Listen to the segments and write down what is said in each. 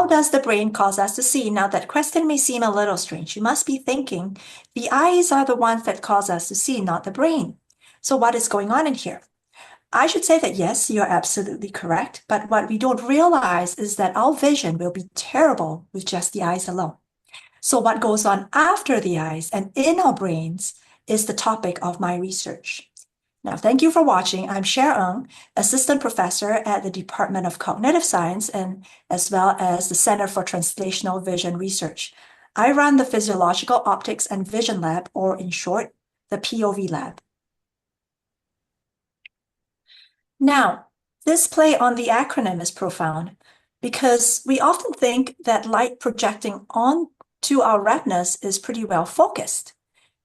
how does the brain cause us to see? Now, that question may seem a little strange. You must be thinking, the eyes are the ones that cause us to see, not the brain. So what is going on in here? I should say that yes, you're absolutely correct. But what we don't realize is that our vision will be terrible with just the eyes alone. So what goes on after the eyes and in our brains is the topic of my research. Now, thank you for watching. I'm Cherlyn Ng, Assistant Professor at the Department of Cognitive Science and as well as the Center for Translational Vision Research. I run the Physiological Optics and Vision Lab, or in short, the POV Lab. Now, this play on the acronym is profound because we often think that light projecting onto our retinas is pretty well focused.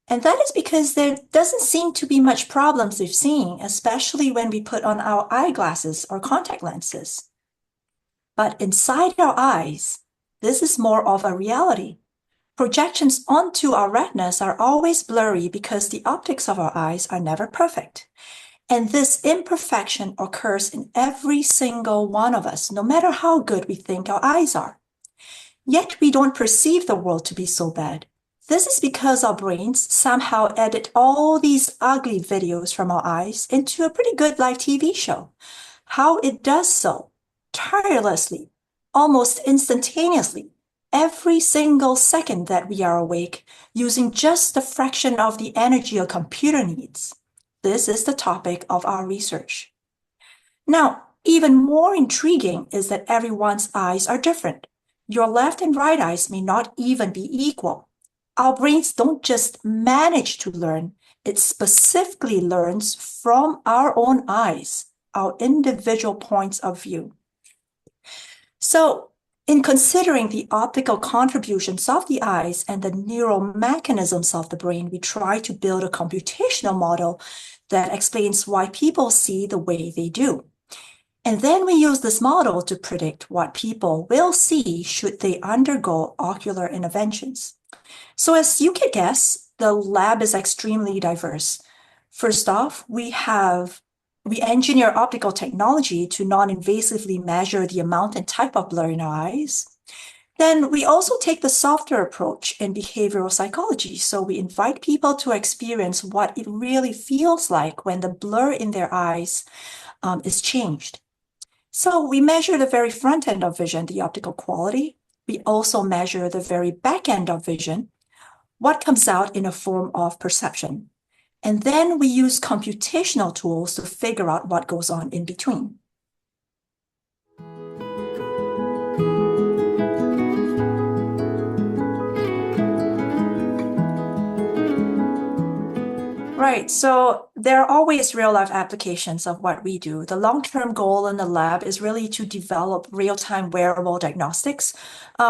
And that is because there doesn't seem to be much problems with seeing, especially when we put on our eyeglasses or contact lenses. But inside our eyes, this is more of a reality. Projections onto our retinas are always blurry because the optics of our eyes are never perfect. And this imperfection occurs in every single one of us, no matter how good we think our eyes are. Yet we don't perceive the world to be so bad. This is because our brains somehow edit all these ugly videos from our eyes into a pretty good live TV show. How it does so, tirelessly, almost instantaneously, every single second that we are awake, using just a fraction of the energy a computer needs. This is the topic of our research. Now, even more intriguing is that everyone's eyes are different. Your left and right eyes may not even be equal. Our brains don't just manage to learn, it specifically learns from our own eyes, our individual points of view. So, in considering the optical contributions of the eyes and the neural mechanisms of the brain, we try to build a computational model that explains why people see the way they do. And then we use this model to predict what people will see should they undergo ocular interventions. So as you can guess, the lab is extremely diverse. First off, we engineer optical technology to non-invasively measure the amount and type of blur in our eyes. Then we also take the softer approach in behavioral psychology. So we invite people to experience what it really feels like when the blur in their eyes is changed. So we measure the very front end of vision, the optical quality. We also measure the very back end of vision, what comes out in a form of perception. And then we use computational tools to figure out what goes on in between. Right, so there are always real-life applications of what we do. The long-term goal in the lab is really to develop real-time wearable diagnostics.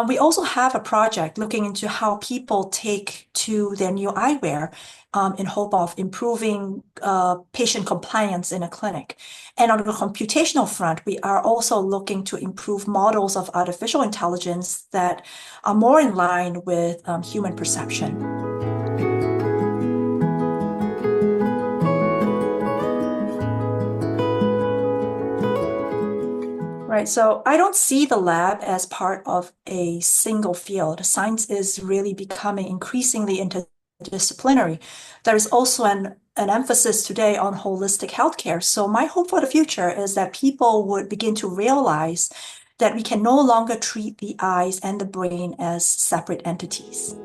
We also have a project looking into how people take to their new eyewear in hope of improving patient compliance in a clinic. And on the computational front, we are also looking to improve models of artificial intelligence that are more in line with human perception. Right, so I don't see the lab as part of a single field. Science is really becoming increasingly interdisciplinary. There's also an emphasis today on holistic healthcare. So my hope for the future is that people would begin to realize that we can no longer treat the eyes and the brain as separate entities.